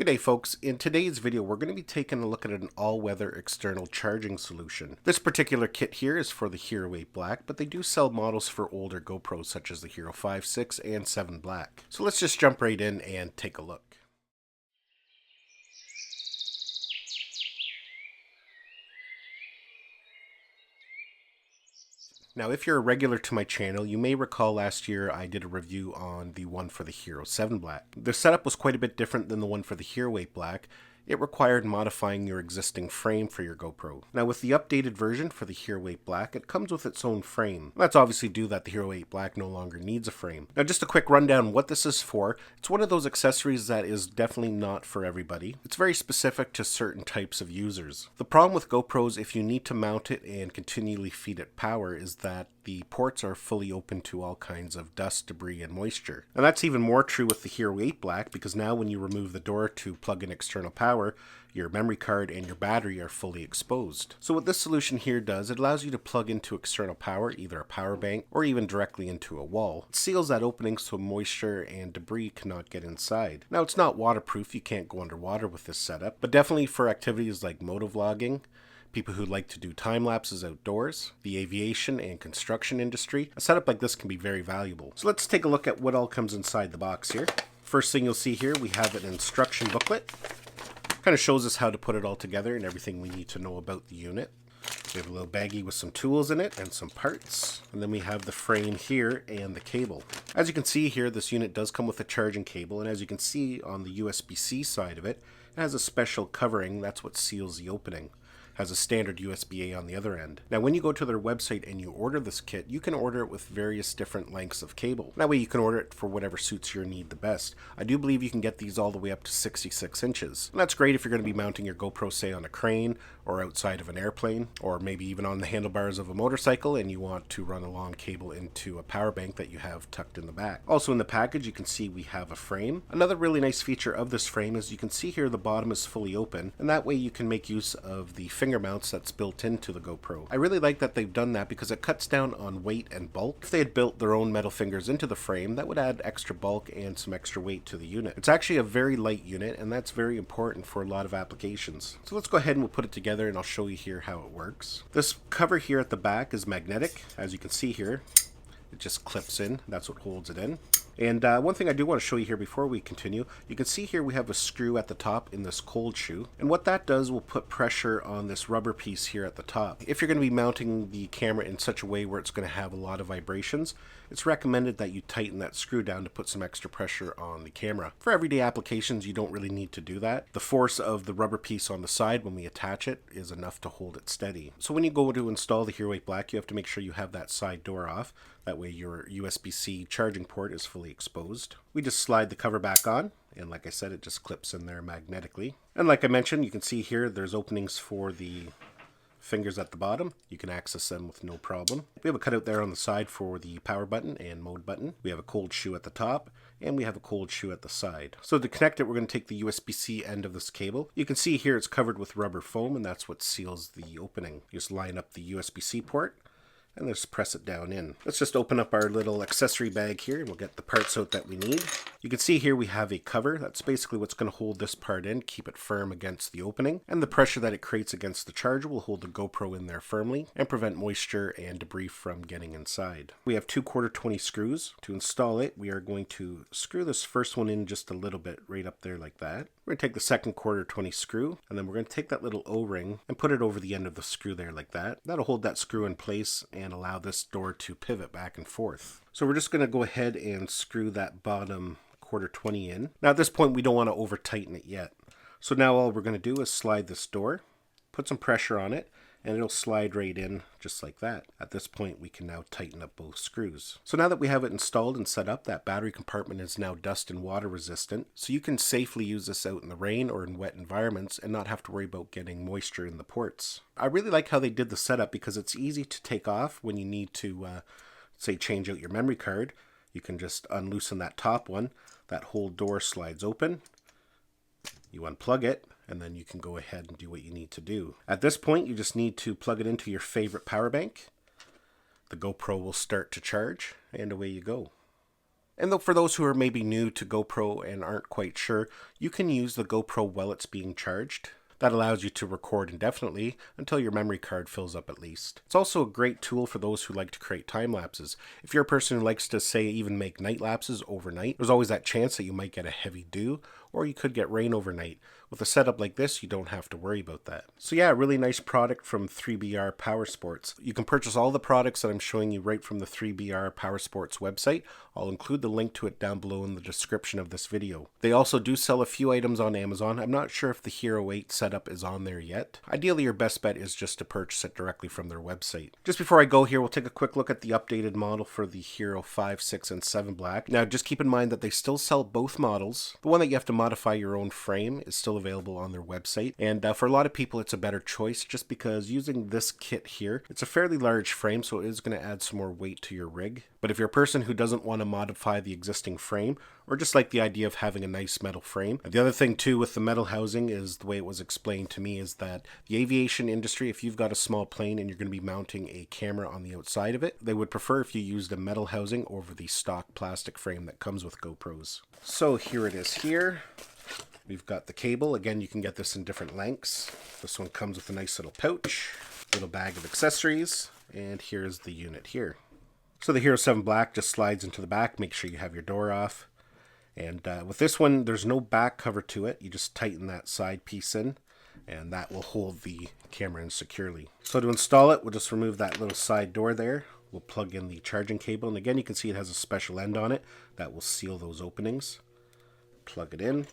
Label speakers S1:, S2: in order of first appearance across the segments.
S1: Good day folks, in today's video we're going to be taking a look at an all-weather external charging solution. This particular kit here is for the Hero 8 Black, but they do sell models for older GoPros such as the Hero 5, 6, and 7 Black. So let's just jump right in and take a look. Now, if you're a regular to my channel, you may recall last year I did a review on the one for the Hero 7 Black. The setup was quite a bit different than the one for the Hero 8 Black. It required modifying your existing frame for your GoPro. Now, with the updated version for the Hero 8 Black, it comes with its own frame. That's obviously due that the Hero 8 Black no longer needs a frame. Now, just a quick rundown what this is for. It's one of those accessories that is definitely not for everybody. It's very specific to certain types of users. The problem with GoPros, if you need to mount it and continually feed it power, is that the ports are fully open to all kinds of dust, debris, and moisture. And that's even more true with the Hero 8 Black, because now when you remove the door to plug in external power, your memory card and your battery are fully exposed. So what this solution here does, it allows you to plug into external power, either a power bank or even directly into a wall. It seals that opening so moisture and debris cannot get inside. Now, it's not waterproof, you can't go underwater with this setup, but definitely for activities like motovlogging, people who like to do time lapses outdoors, the aviation and construction industry, a setup like this can be very valuable. So let's take a look at what all comes inside the box here. First thing you'll see here, we have an instruction booklet. Kind of shows us how to put it all together and everything we need to know about the unit. We have a little baggie with some tools in it and some parts. And then we have the frame here and the cable. As you can see here, this unit does come with a charging cable, and as you can see on the USB-C side of it, it has a special covering. That's what seals the opening. Has a standard USB-A on the other end. Now, when you go to their website and you order this kit, you can order it with various different lengths of cable. That way you can order it for whatever suits your need the best. I do believe you can get these all the way up to 66 inches. And that's great if you're going to be mounting your GoPro, say, on a crane or outside of an airplane, or maybe even on the handlebars of a motorcycle, and you want to run a long cable into a power bank that you have tucked in the back. Also in the package, you can see we have a frame. Another really nice feature of this frame is you can see here the bottom is fully open, and that way you can make use of the finger mounts that's built into the GoPro. I really like that they've done that because it cuts down on weight and bulk. If they had built their own metal fingers into the frame, that would add extra bulk and some extra weight to the unit. It's actually a very light unit, and that's very important for a lot of applications. So let's go ahead and we'll put it together, and I'll show you here how it works. This cover here at the back is magnetic. As you can see here, it just clips in. That's what holds it in. And one thing I do want to show you here before we continue, you can see here we have a screw at the top in this cold shoe. And what that does will put pressure on this rubber piece here at the top. If you're going to be mounting the camera in such a way where it's going to have a lot of vibrations, it's recommended that you tighten that screw down to put some extra pressure on the camera. For everyday applications, you don't really need to do that. The force of the rubber piece on the side when we attach it is enough to hold it steady. So when you go to install the Hero 8 Black, you have to make sure you have that side door off. That way your USB-C charging port is fully exposed. We just slide the cover back on, and like I said, it just clips in there magnetically. And like I mentioned, you can see here there's openings for the fingers at the bottom. You can access them with no problem. We have a cutout there on the side for the power button and mode button. We have a cold shoe at the top, and we have a cold shoe at the side. So to connect it, we're going to take the USB-C end of this cable. You can see here it's covered with rubber foam, and that's what seals the opening. You just line up the USB-C port and just press it down in. Let's just open up our little accessory bag here, and we'll get the parts out that we need. You can see here we have a cover. That's basically what's going to hold this part in, keep it firm against the opening, and the pressure that it creates against the charger will hold the GoPro in there firmly and prevent moisture and debris from getting inside. We have 2 1/4 screws. To install it, we are going to screw this first one in just a little bit right up there like that. We're going to take the second 1/4 screw, and then we're going to take that little O-ring and put it over the end of the screw there like that. That'll hold that screw in place and allow this door to pivot back and forth. So we're just going to go ahead and screw that bottom 1/4 in. Now at this point we don't want to over tighten it yet. So now all we're going to do is slide this door, put some pressure on it, and it'll slide right in just like that. At this point we can now tighten up both screws. So now that we have it installed and set up, that battery compartment is now dust and water resistant, so you can safely use this out in the rain or in wet environments and not have to worry about getting moisture in the ports. I really like how they did the setup because it's easy to take off when you need to say change out your memory card. You can just unloosen that top one. That whole door slides open. You unplug it, and then you can go ahead and do what you need to do. At this point, you just need to plug it into your favorite power bank. The GoPro will start to charge, and away you go. And though for those who are maybe new to GoPro and aren't quite sure, you can use the GoPro while it's being charged. That allows you to record indefinitely until your memory card fills up at least. It's also a great tool for those who like to create time lapses. If you're a person who likes to, say, even make night lapses overnight, there's always that chance that you might get a heavy dew, or you could get rain overnight. With a setup like this, you don't have to worry about that. So yeah, really nice product from 3BR Powersports. You can purchase all the products that I'm showing you right from the 3BR Powersports website. I'll include the link to it down below in the description of this video. They also do sell a few items on Amazon. I'm not sure if the Hero 8 setup is on there yet. Ideally, your best bet is just to purchase it directly from their website. Just before I go here, we'll take a quick look at the updated model for the Hero 5, 6, and 7 Black. Now, just keep in mind that they still sell both models. The one that you have to modify your own frame is still available on their website, and for a lot of people it's a better choice just because using this kit here, it's a fairly large frame, so it is going to add some more weight to your rig. But if you're a person who doesn't want to modify the existing frame, or just like the idea of having a nice metal frame, the other thing too with the metal housing is the way it was explained to me is that the aviation industry, if you've got a small plane and you're going to be mounting a camera on the outside of it, they would prefer if you used a metal housing over the stock plastic frame that comes with GoPros. So here it is here. We've got the cable. Again, you can get this in different lengths. This one comes with a nice little pouch, little bag of accessories, and here's the unit here. So the Hero 7 Black just slides into the back. Make sure you have your door off. And with this one, there's no back cover to it. You just tighten that side piece in, and that will hold the camera in securely. So to install it, we'll just remove that little side door there. We'll plug in the charging cable, and again, you can see it has a special end on it that will seal those openings. Plug it in.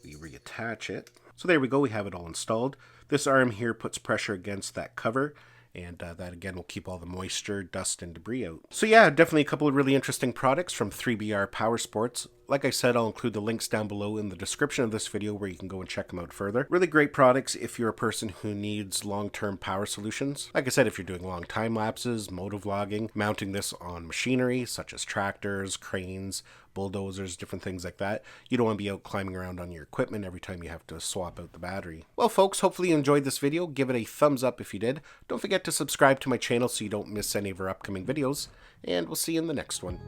S1: We reattach it. So there we go, we have it all installed. This arm here puts pressure against that cover, and that again will keep all the moisture, dust, and debris out. So yeah, definitely a couple of really interesting products from 3BR Powersports. Like I said, I'll include the links down below in the description of this video where you can go and check them out further. Really great products if you're a person who needs long-term power solutions. Like I said, if you're doing long time lapses, motovlogging, mounting this on machinery such as tractors, cranes, bulldozers, different things like that. You don't want to be out climbing around on your equipment every time you have to swap out the battery. Well folks, hopefully you enjoyed this video. Give it a thumbs up if you did. Don't forget to subscribe to my channel so you don't miss any of our upcoming videos. And we'll see you in the next one.